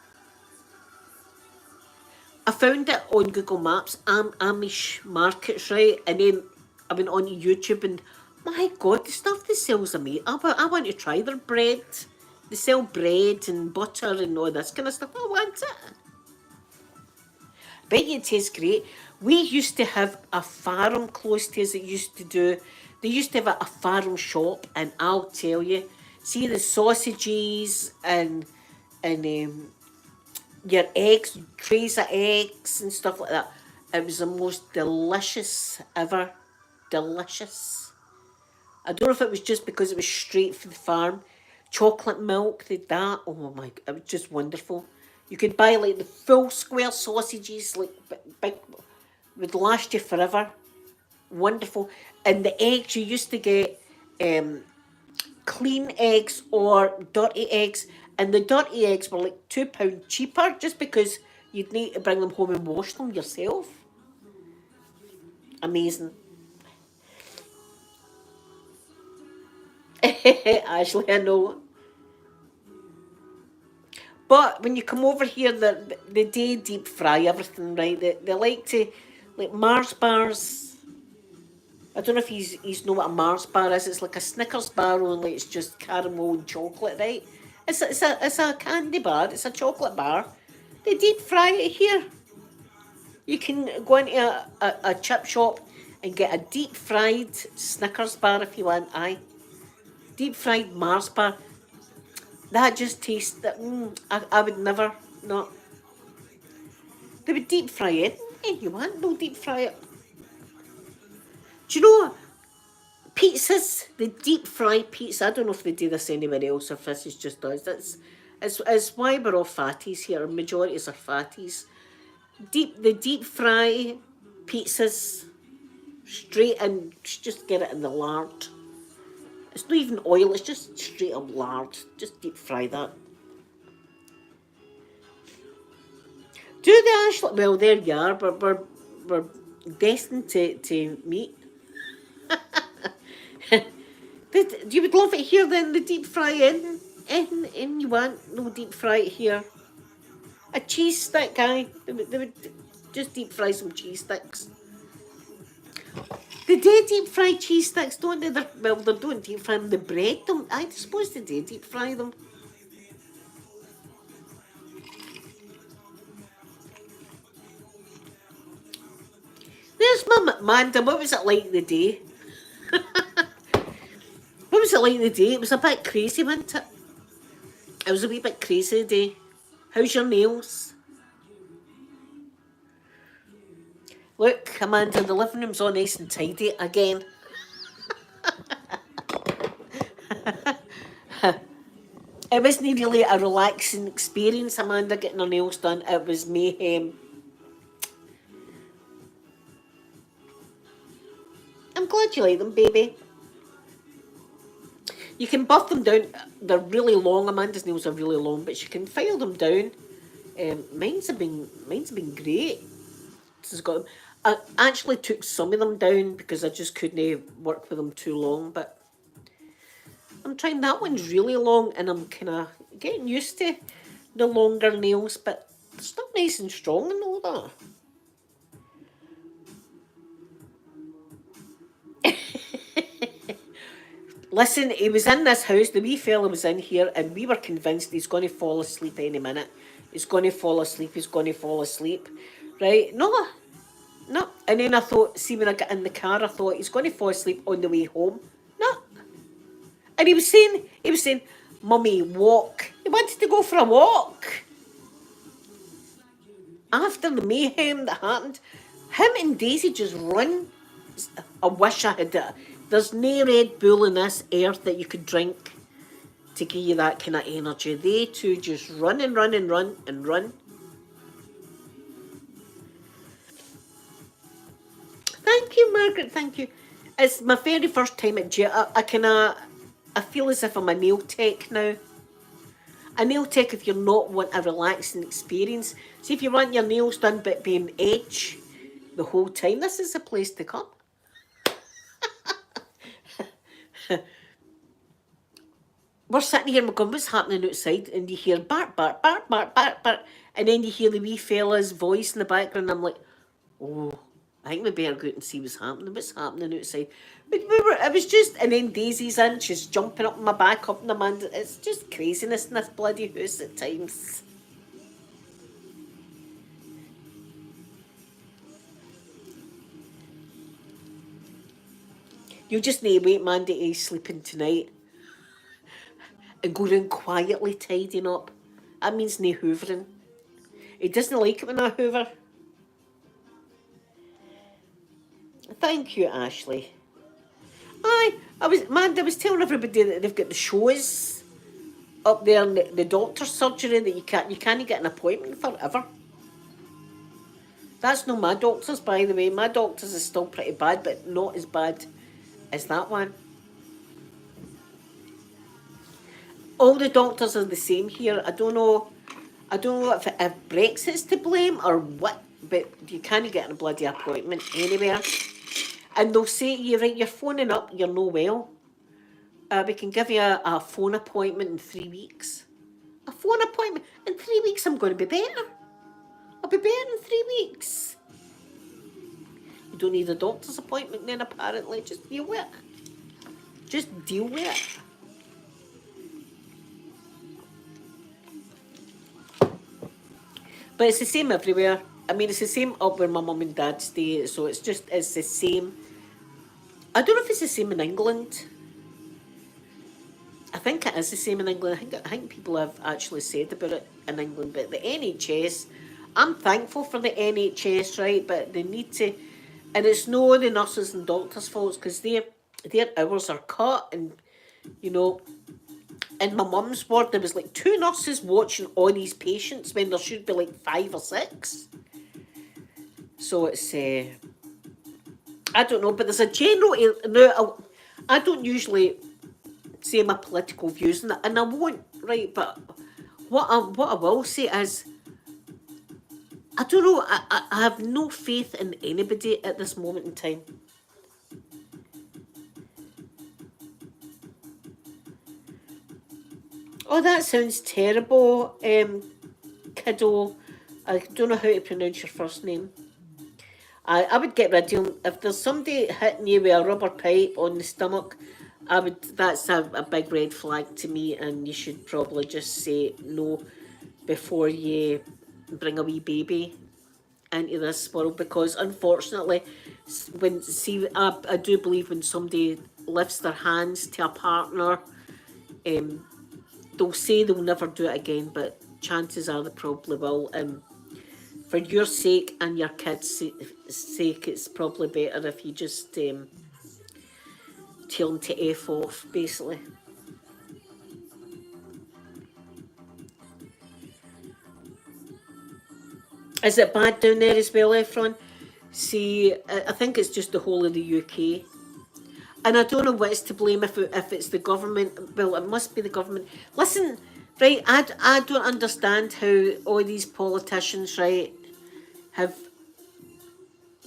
I found it on Google Maps, Amish markets, right? And then I went on YouTube and my God, the stuff they sells amazing. I want to try their bread. They sell bread and butter and all this kind of stuff. I want it. Bet you it tastes great. We used to have a farm close to us that used to do, they used to have a farm shop, and I'll tell you, see the sausages and your eggs, trays of eggs and stuff like that. It was the most delicious ever. Delicious. I don't know if it was just because it was straight from the farm. Chocolate milk, did that. Oh my, it was just wonderful. You could buy like the full square sausages, like big, would last you forever. Wonderful. And the eggs, you used to get clean eggs or dirty eggs. And the dirty eggs were like £2 cheaper just because You'd need to bring them home and wash them yourself. Amazing. Ashley, I know. But when you come over here, they do deep fry everything, right? They like to, like Mars bars. I don't know if he's know what a Mars bar is. It's like a Snickers bar, only it's just caramel and chocolate, right? It's a candy bar. It's a chocolate bar. They deep fry it here. You can go into a chip shop and get a deep fried Snickers bar if you want. Aye, deep fried Mars bar. That just tastes that. I would never not. They would deep fry it. And you want? They'll deep fry it. Do you know pizzas? They deep fry pizza. I don't know if they do this anywhere else or if this is just us. It's why we're all fatties here. Majorities are fatties. They deep fry pizzas straight and just get it in the lard. It's not even oil, it's just straight up lard. Just deep fry that. Do they actually? Well, there you are. We're destined to meet. You would love it here then, the deep fry in you want no deep fry it here. A cheese stick, guy. They would just deep fry some cheese sticks. They do deep fry cheese sticks, don't they? They don't deep fry them, they bread them. I suppose they do deep fry them. There's my Amanda. What was it like the day? What was it like the day? It was a bit crazy, wasn't it? It was a wee bit crazy the day. How's your nails? Look, Amanda, the living room's all nice and tidy again. It wasn't really a relaxing experience, Amanda, getting her nails done. It was mayhem. I'm glad you like them, baby. You can buff them down. They're really long. Amanda's nails are really long, but she can file them down. Mine's have been great. She's got them. I actually took some of them down because I just couldn't work with them too long. But I'm trying that one's really long, and I'm kind of getting used to the longer nails. But they're still nice and strong and all that. Listen, he was in this house, the wee fella was in here, and we were convinced he's going to fall asleep any minute. He's going to fall asleep, he's going to fall asleep. Right? No. And then I thought, see, when I got in the car, I thought he's going to fall asleep on the way home. No. And he was saying, Mummy, walk. He wanted to go for a walk. After the mayhem that happened, him and Daisy just run. I wish I had it. There's no Red Bull in this earth that you could drink to give you that kind of energy. They two just run and run and run and run. Thank you, Margaret. Thank you. It's my very first time at gym. I feel as if I'm a nail tech now. A nail tech if you're not want a relaxing experience. See, if you want your nails done but being edge the whole time, this is the place to come. We're sitting here and we're going, what's happening outside? And you hear bark, bark, bark, bark, bark, bark. And then you hear the wee fella's voice in the background. And I'm like, oh, I think we better go out and see what's happening. What's happening outside? But it was just, and then Daisy's in, she's jumping up on my back, up in the man. It's just craziness in this bloody house at times. You'll just need to wait, Mandy, he's sleeping tonight. And go round quietly tidying up. That means no hoovering. He doesn't like it when I hoover. Thank you, Ashley. I was telling everybody that they've got the shows up there in the doctor's surgery that you can't get an appointment forever. That's not my doctor's, by the way. My doctor's is still pretty bad, but not as bad as that one. All the doctors are the same here. I don't know. I don't know if Brexit's to blame or what, but you can't get a bloody appointment anywhere. And they'll say to you, right, you're phoning up, you're no well. We can give you a phone appointment in 3 weeks. A phone appointment? In 3 weeks I'm going to be better. I'll be better in 3 weeks. You don't need a doctor's appointment then, apparently. Just deal with it. Just deal with it. But it's the same everywhere. I mean, it's the same up where my mum and dad stay, so it's the same. I don't know if it's the same in England. I think it is the same in England. I think people have actually said about it in England. But the NHS, I'm thankful for the NHS, right? But they need to, and it's no the nurses and doctors' faults because their hours are cut, and you know. In my mum's ward, there was like 2 nurses watching all these patients when there should be like 5 or 6. So it's, I don't know, but there's a general, no, I don't usually say my political views and I won't, right, but what I will say is, I don't know, I have no faith in anybody at this moment in time. Oh, that sounds terrible, kiddo. I don't know how to pronounce your first name. I would get rid of him. If there's somebody hitting you with a rubber pipe on the stomach, that's a big red flag to me, and you should probably just say no before you bring a wee baby into this world, because unfortunately, I do believe when somebody lifts their hands to a partner, they'll say they'll never do it again, but chances are they probably will. And for your sake and your kids' sake, it's probably better if you just tell them to F off, basically. Is it bad down there as well, Efron? See, I think it's just the whole of the UK. And I don't know what's to blame, if it's the government. Well, it must be the government. Listen, right, I don't understand how all these politicians, right, have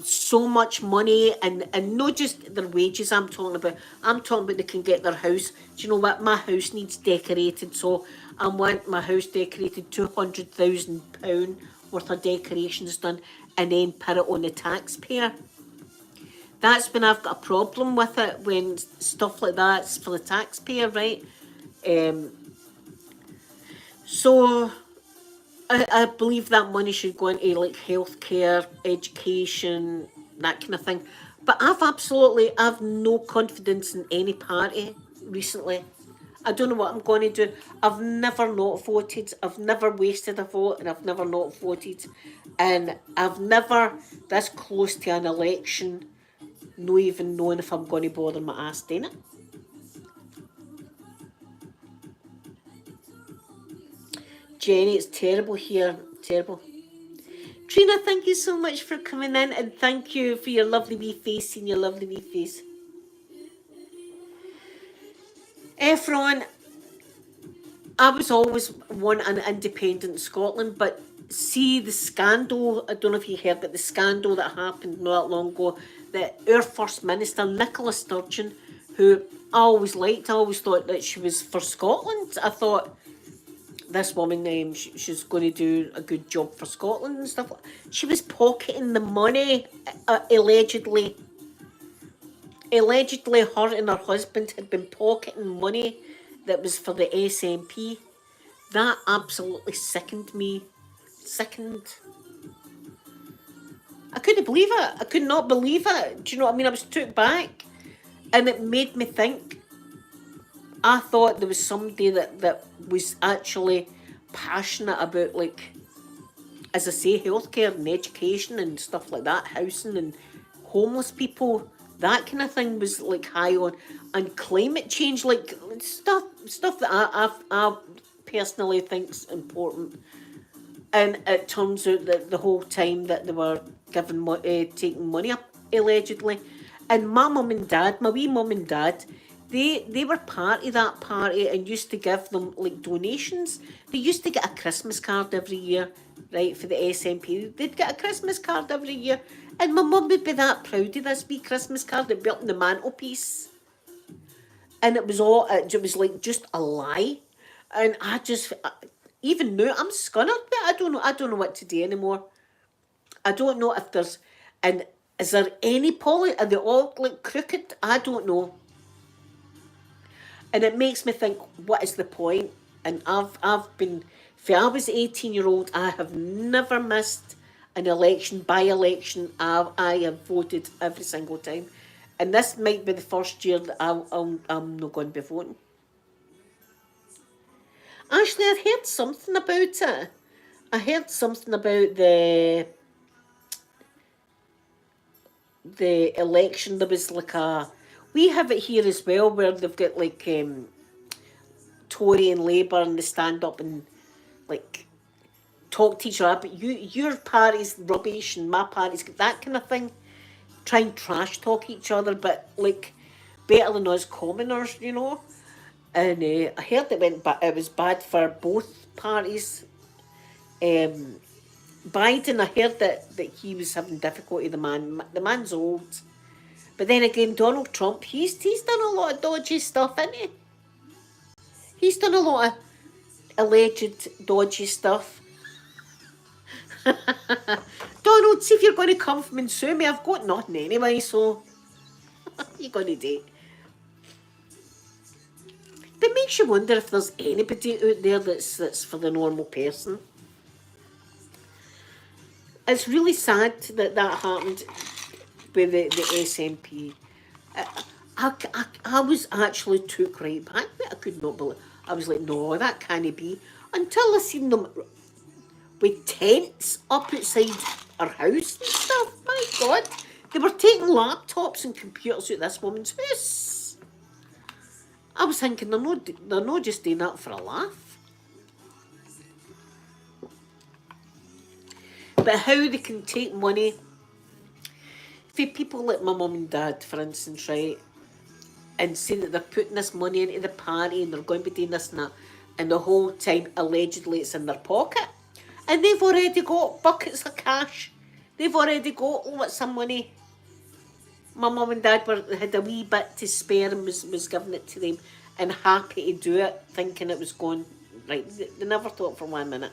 so much money, and not just their wages I'm talking about they can get their house. Do you know what? My house needs decorated, so I want my house decorated, £200,000 worth of decorations done, and then put it on the taxpayer. That's when I've got a problem with it, when stuff like that's for the taxpayer, right? So I believe that money should go into like healthcare, education, that kind of thing. But I've no confidence in any party recently. I don't know what I'm going to do. I've never not voted. I've never wasted a vote, and I've never not voted. And I've never, this close to an election, not even knowing if I'm going to bother my ass doing it. Jenny, it's terrible here. Terrible. Trina, thank you so much for coming in, and thank you for your lovely wee face and your lovely wee face. Efron, I was always one an independent Scotland, but see the scandal, I don't know if you heard, but the scandal that happened not long ago, that our First Minister, Nicola Sturgeon, who I always liked, I always thought that she was for Scotland. I thought this woman, she's going to do a good job for Scotland and stuff. She was pocketing the money, allegedly. Allegedly, her and her husband had been pocketing money that was for the SNP. That absolutely sickened me. Sickened. I couldn't believe it. I could not believe it. Do you know what I mean? I was took back. And it made me think. I thought there was somebody that was actually passionate about, like, as I say, healthcare and education and stuff like that, housing and homeless people, that kind of thing was like high on, and climate change, like stuff that I personally think's important. And it turns out that the whole time that they were taking money up, allegedly. And my mum and dad, my wee mum and dad, they were part of that party and used to give them like donations. They used to get a Christmas card every year, right, for the SNP. They'd get a Christmas card every year, and my mum would be that proud of this wee Christmas card that built on the mantelpiece. And it was like just a lie, and even now I'm scunnered, but I don't know what to do anymore. I don't know if there's, and is there any poly? Are they all like crooked? I don't know. And it makes me think, what is the point? And I've been, if I was 18-year-old, I have never missed an election, by-election. I have voted every single time. And this might be the first year that I'm not going to be voting. Actually, I heard something about it. I heard something about the election. There was like we have it here as well, where they've got like Tory and Labour, and they stand up and like talk to each other. But your party's rubbish and my party's that kind of thing. Try and trash talk each other, but like better than us commoners, you know. And I heard it was bad for both parties. Biden, I heard that he was having difficulty. The man's old, but then again, Donald Trump, he's done a lot of dodgy stuff, hasn't he? He's done a lot of alleged dodgy stuff. Donald, see if you're going to come from and sue me. I've got nothing anyway, so you're going to do. But it makes you wonder if there's anybody out there that's for the normal person. It's really sad that happened with the SNP. I was actually took right back, but I could not believe. I was like, no, that can't be. Until I seen them with tents up outside our house and stuff. My God, they were taking laptops and computers out of this woman's house. I was thinking, they're not just doing that for a laugh. But how they can take money for people like my mum and dad, for instance, right, and say that they're putting this money into the party and they're going to be doing this and that, and the whole time allegedly it's in their pocket, and they've already got buckets of cash. They've already got lots of money. My mum and dad had a wee bit to spare and was giving it to them and happy to do it, thinking it was going right. They never thought for 1 minute.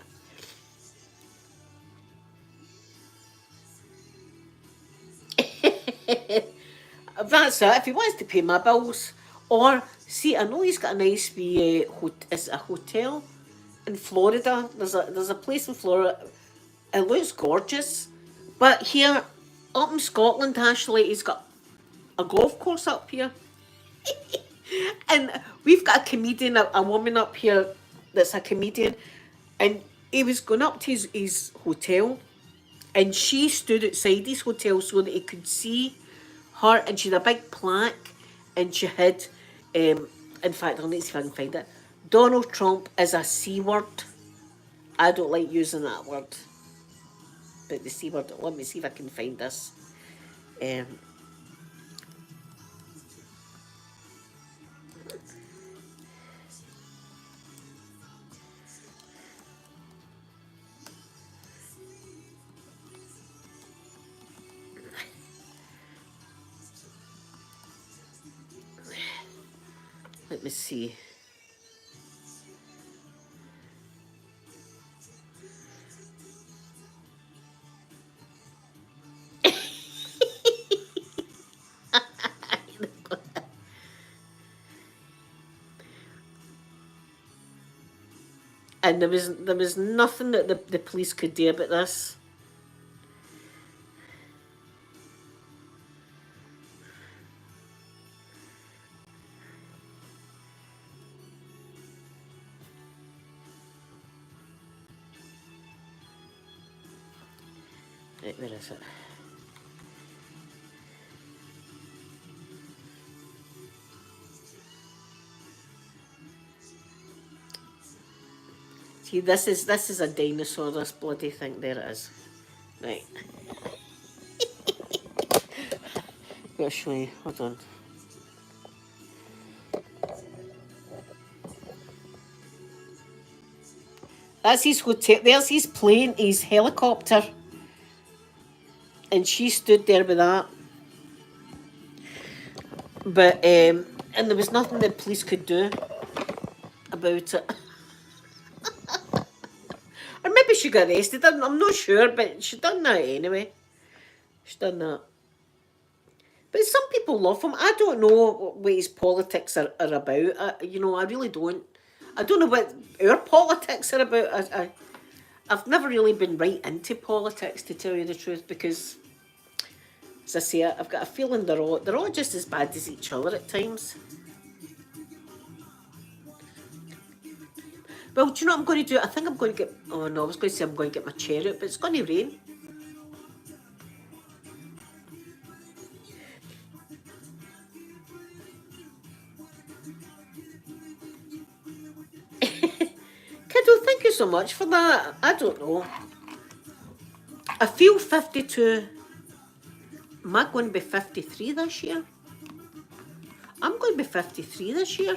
That's it. If he wants to pay my bills, or see, I know he's got a nice wee is it a hotel in Florida. There's a place in Florida. It looks gorgeous, but here up in Scotland, actually, he's got a golf course up here, and we've got a comedian, a woman up here that's a comedian, and he was going up to his hotel, and she stood outside his hotel so that he could see her, and she had a big plaque, and she had, in fact, I'll need to see if I can find it. Donald Trump is a C word. I don't like using that word, but the C word. Let me see if I can find this. Let me see. And there was nothing that the police could do about this. Right, where is it? See, this is a dinosaur, this bloody thing. There it is. Right. I'll show you. Hold on. That's his hotel. There's his plane, his helicopter. And she stood there with that. But, and there was nothing the police could do about it. Or maybe she got arrested. I'm not sure, but she done that anyway. She done that. But some people love him. I don't know what his politics are about. I really don't. I don't know what our politics are about. I've never really been right into politics, to tell you the truth, because, as I say, I've got a feeling they're all just as bad as each other at times. Well, do you know what I'm going to do? I think I'm going to get... Oh, no, I was going to say I'm going to get my chair out, but it's going to rain. Kiddo, thank you so much for that. I don't know. I feel 52. Am I going to be 53 this year? I'm going to be 53 this year.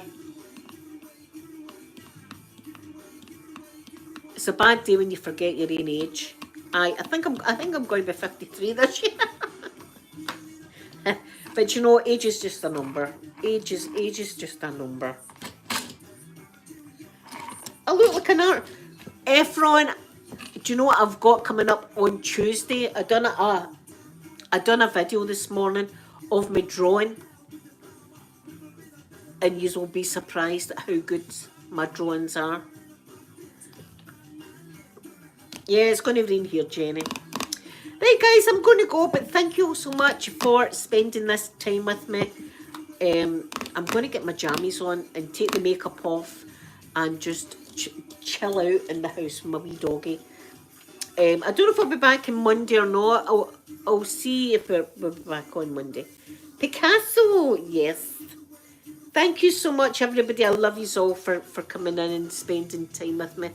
It's a bad day when you forget your own age. I think I'm going to be 53 this year. But you know, age is just a number. Age is just a number. I look like an art. Efron, do you know what I've got coming up on Tuesday? I done a video this morning of me drawing, and you will be surprised at how good my drawings are. Yeah, it's going to rain here, Jenny. Right, guys, I'm going to go, but thank you so much for spending this time with me. I'm going to get my jammies on and take the makeup off and just chill out in the house with my wee doggy. I don't know if I'll be back on Monday or not. I'll see if we'll be back on Monday. Picasso, yes. Thank you so much, everybody. I love you all for coming in and spending time with me.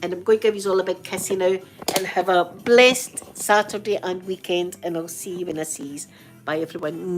And I'm going to give you all a big kissy now. And have a blessed Saturday and weekend. And I'll see you when I see you. Bye, everyone.